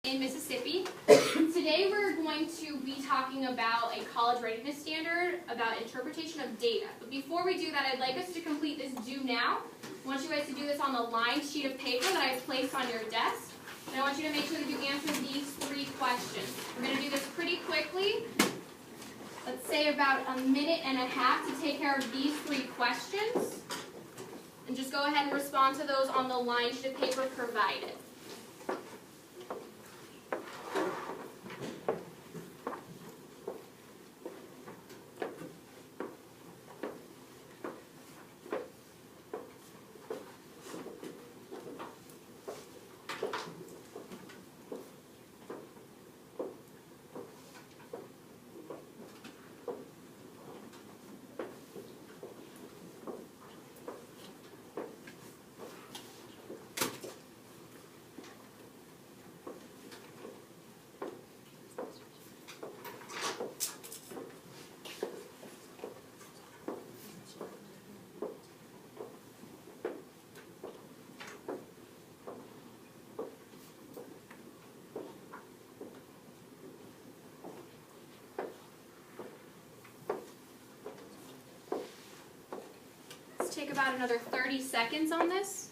in Mississippi. Today we're going to be talking about a college readiness standard about interpretation of data. But before we do that, I'd like us to complete this do now. I want you guys to do this on the lined sheet of paper that I've placed on your desk. And I want you to make sure that you answer these 3 questions. We're going to do this pretty quickly. Let's say about a minute and a half to take care of these 3 questions. And just go ahead and respond to those on the lined sheet of paper provided. Take about another 30 seconds on this.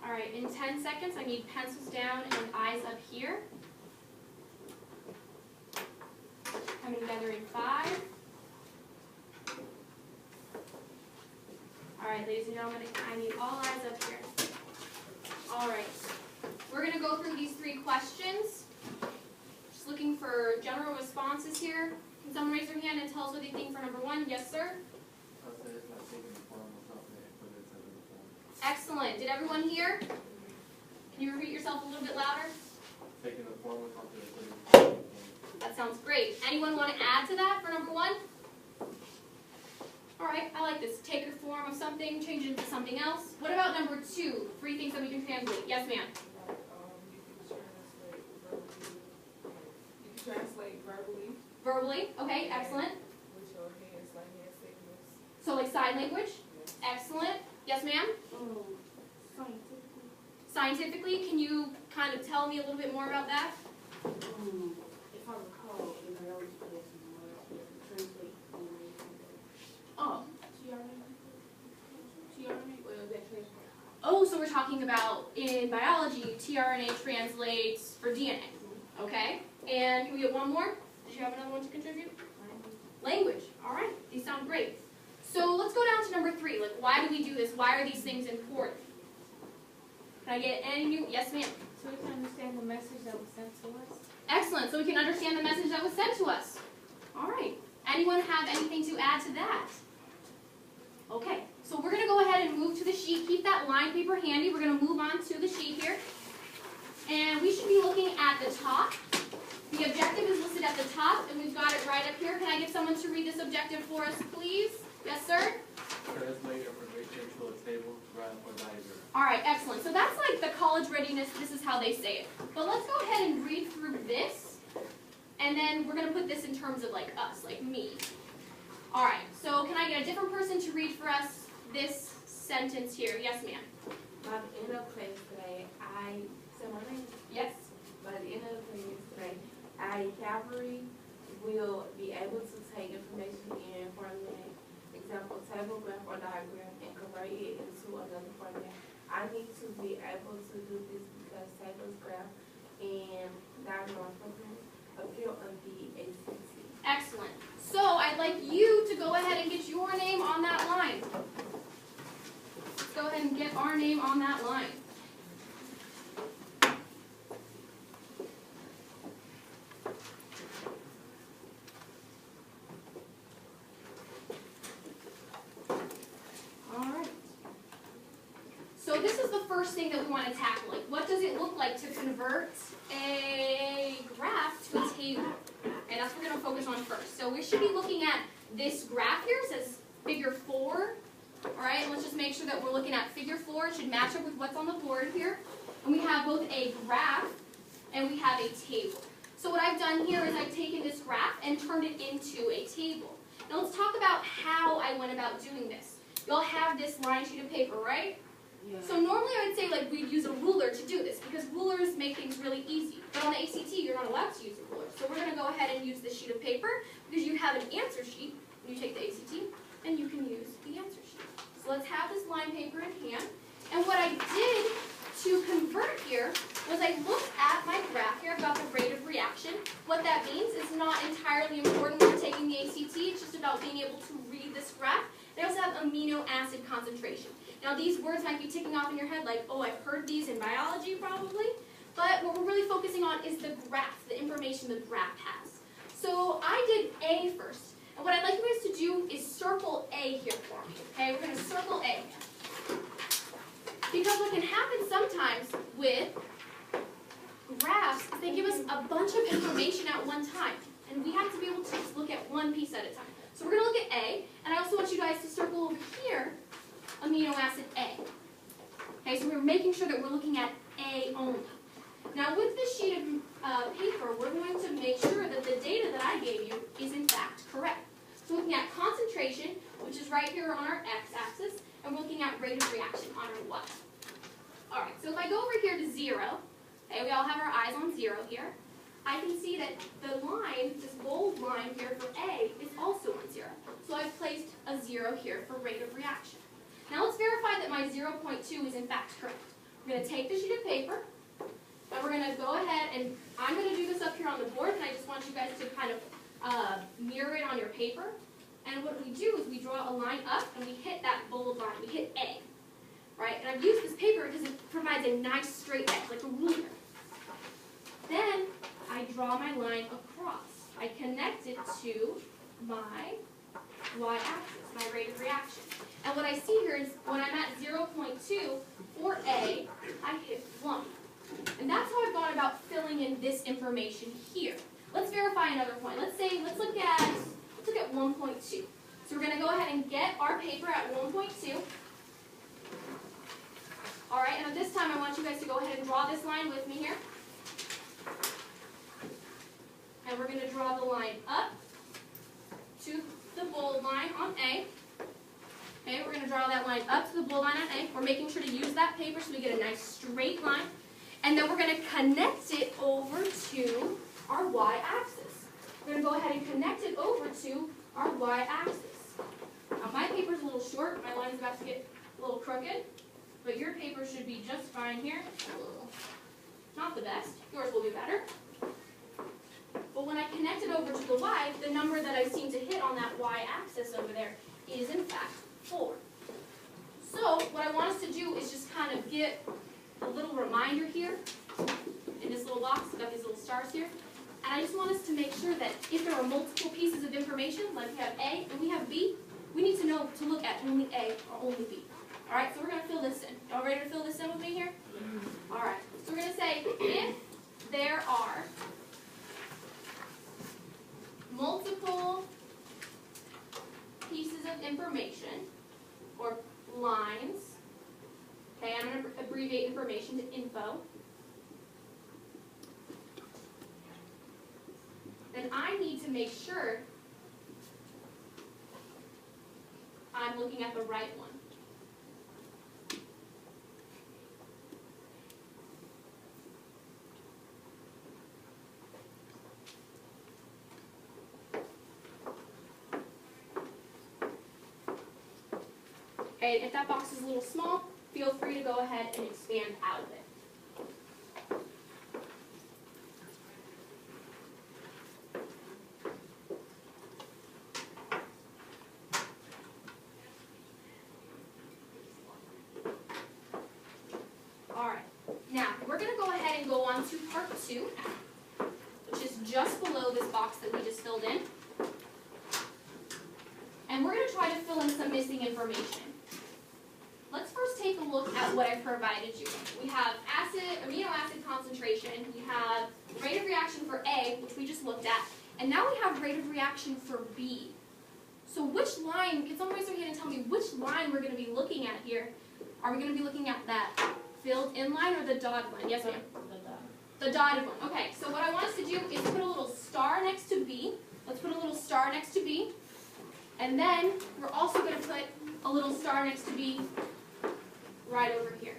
All right, in 10 seconds, I need pencils down and eyes up here. Coming together in 5. All right, ladies and gentlemen, I need all eyes up here. All right, we're going to go through these 3 questions. Just looking for general responses here. Can someone raise their hand and tell us what they think for number 1? Yes, sir? I said it's not taking the form of something, but it's in the form. Excellent. Did everyone hear? Can you repeat yourself a little bit louder? Taking the form of something and putting it in the form. That sounds great. Anyone want to add to that for number 1? All right, I like this. Take the form of something, change it into something else. What about number 2? 3 things that we can translate. Yes, ma'am. You can translate verbally. Verbally. Okay, excellent. With your hands, like hand signals. So like sign language. Yes. Excellent. Yes, ma'am. Scientifically. Scientifically, can you kind of tell me a little bit more about that? If I recall, in biology class, translate. Oh. tRNA? Well, that translate. Oh, so we're talking about in biology, tRNA translates for DNA. Okay. And can we get one more? Did you have another one to contribute? Language. All right. These sound great. So let's go down to number 3. Like, why do we do this? Why are these things important? Can I get any new? Yes, ma'am. So we can understand the message that was sent to us. Excellent. So we can understand the message that was sent to us. All right. Anyone have anything to add to that? Okay. So we're going to go ahead and move to the sheet. Keep that lined paper handy. We're going to move on to the sheet here. And we should be looking at the top. The objective is listed at the top, and we've got it right up here. Can I get someone to read this objective for us, please? Yes, sir? Translate information to a table, graph, or diagram. All right, excellent. So that's like the college readiness. This is how they say it. But let's go ahead and read through this. And then we're going to put this in terms of like us, like me. All right, so can I get a different person to read for us this sentence here? Yes, ma'am. By the end of class today, say my name? Yes. By the end of class today, cavalry will be able to take information in format, example, table, graph, or diagram, and convert it into another format. I need to be able to do this because tables, graph, and diagram programs appear on the ACT. Excellent. So I'd like you to go ahead and get your name on that line. Let's go ahead and get our name on that line. All right. So this is the first thing that we want to tackle. Like, what does it look like to convert a graph to a table? And that's what we're going to focus on first. So we should be looking at this graph here. It says figure 4. Alright, and let's just make sure that we're looking at figure 4. It should match up with what's on the board here. And we have both a graph and we have a table. So what I've done here is I've taken this graph and turned it into a table. Now let's talk about how I went about doing this. You all have this line sheet of paper, right? Yeah. So normally I would say like we'd use a ruler to do this because rulers make things really easy. But on the ACT you're not allowed to use a ruler. So we're going to go ahead and use this sheet of paper because you have an answer sheet when you take the ACT and you can use the answer sheet. So let's have this line paper in hand. And what I did to convert here was I looked at my graph here about the rate of reaction. What that means is not entirely important when you're taking the ACT. It's just about being able to read this graph. They also have amino acid concentration. Now these words might be ticking off in your head like, oh, I've heard these in biology probably. But what we're really focusing on is the graph, the information the graph has. So I did A first. And what I'd like you guys to do is circle A here for me. Okay, we're going to circle A here. Because what can happen sometimes with graphs is they give us a bunch of information at one time. And we have to be able to just look at one piece at a time. So we're going to look at A. And I also want you guys to circle over here amino acid A. Okay, so we're making sure that we're looking at A only. Now with this sheet of paper, we're going to make sure that the data that I gave you is in fact correct. So looking at concentration, which is right here on our x-axis, and we're looking at rate of reaction on our y. Alright, so if I go over here to 0, okay, we all have our eyes on 0 here, I can see that the line, this bold line here for A, is also on 0. So I've placed a 0 here for rate of reaction. Now let's verify that my 0.2 is in fact correct. We're going to take the sheet of paper, and we're going to go ahead and I'm going to do this up here on the board, and I just want you guys to kind of mirror it on your paper. And what we do is we draw a line up, and we hit that bold line. We hit A. Right? And I've used this paper because it provides a nice straight edge, like a ruler. Then I draw my line across. I connect it to my y-axis, my rate of reaction. And what I see here is when I'm at 0.2 for A, I hit 1. And that's how I've gone about filling in this information here. Let's verify another point. Let's look at 1.2. So we're going to go ahead and get our paper at 1.2. All right, and at this time I want you guys to go ahead and draw this line with me here. And we're going to draw the line up to the bold line on A. Okay, we're going to draw that line up to the bold line on A. We're making sure to use that paper so we get a nice straight line. And then we're going to connect it over to our y-axis. We're going to go ahead and connect it over to our y-axis. Now my paper's a little short. My line's about to get a little crooked. But your paper should be just fine here. Not the best. Yours will be better. But when I connect it over to the y, the number that I seem to hit on that y-axis over there is in fact 4. So what I want us to do is just kind of get a little reminder here in this little box. I've got these little stars here. And I just want us to make sure that if there are multiple pieces of information, like we have A and we have B, we need to know to look at only A or only B. Alright, so we're going to fill this in. Y'all ready to fill this in with me here? Alright, so we're going to say if there are multiple pieces of information, or lines, okay, I'm going to abbreviate information to info, then I need to make sure I'm looking at the right one. Okay, if that box is a little small, feel free to go ahead and expand out of it. Alright, now we're going to go ahead and go on to part 2, which is just below this box that we just filled in. And we're going to try to fill in some missing information. Let's first take a look at what I provided you. We have amino acid concentration, we have rate of reaction for A, which we just looked at, and now we have rate of reaction for B. So which line, can someone raise their hand and tell me which line we're going to be looking at here? Are we going to be looking at that filled in line or the dotted line? Yes, ma'am? The dotted one. Okay, so what I want us to do is put a little star next to B. Let's put a little star next to B. And then we're also going to put a little star next to B right over here.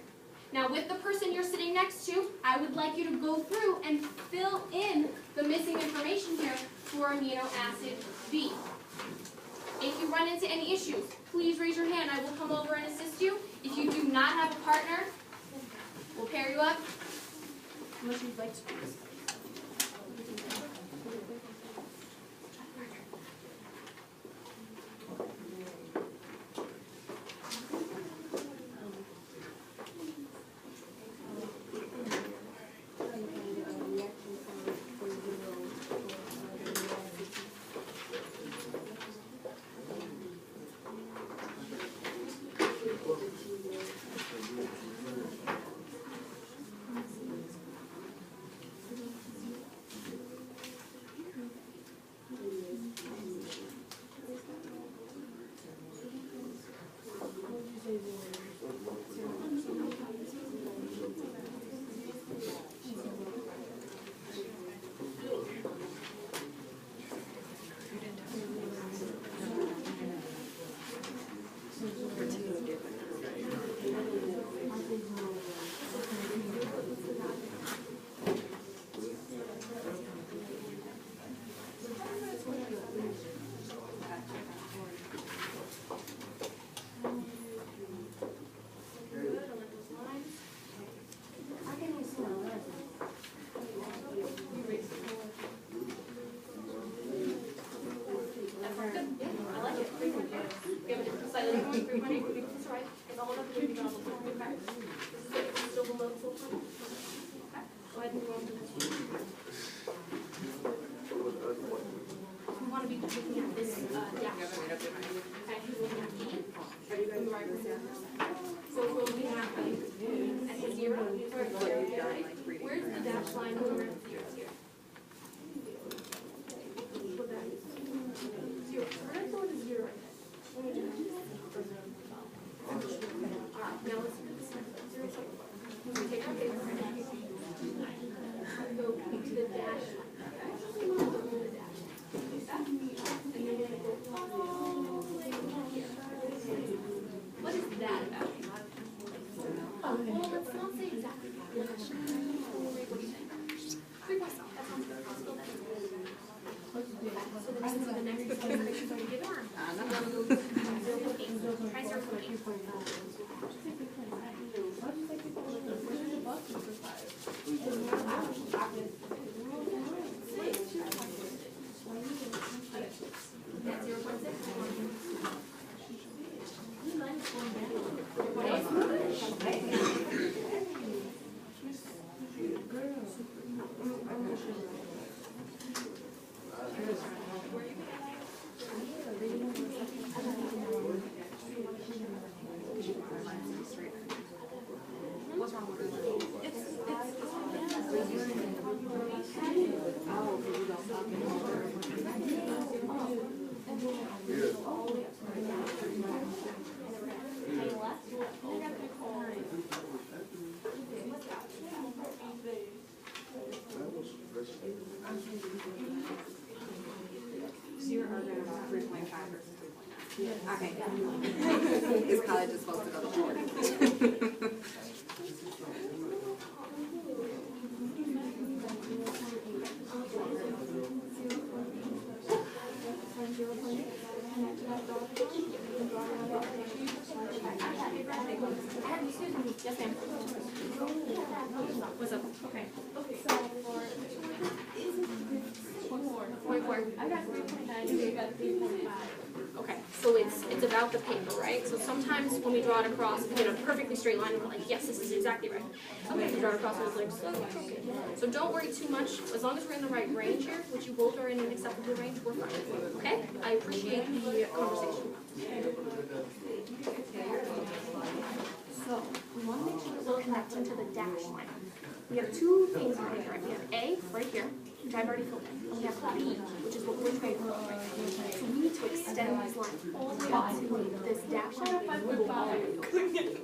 Now with the person you're sitting next to, I would like you to go through and fill in the missing information here for amino acid B. If you run into any issues, please raise your hand. I will come over and assist you. If you do not have a partner, we'll pair you up. Unless you'd like to do this. Where's the dash line over here? Zero. We're going to go with a zero. Alright, now let's do this. 0.4. We take our paper and go to the dash line. What is that about? Oh, well, let's not say exactly. What do you think? 3 points. That sounds good. I'll spill that. So the next information's already given. Try What's wrong with it? Zero or about 3.5 versus 3.9. Okay. Is college is supposed to go to 40. Yes, ma'am. What's up? Okay. So for 0.4. I got 3.9. You got 3.5. Okay, so it's about the paper, right? So sometimes when we draw it across, we get a perfectly straight line, and we're like, yes, this is exactly right. Sometimes we draw it across, and it's like, okay. So don't worry too much. As long as we're in the right range here, which you both are in an acceptable range, we're fine. Okay? I appreciate the conversation. So we want to make sure that we're connecting to the dash line. We have two things on here, right? We have A right here, which I've already filled in. And we have B, which is what we're in favor of right now. So we need to extend these lines all the way up to this dash line.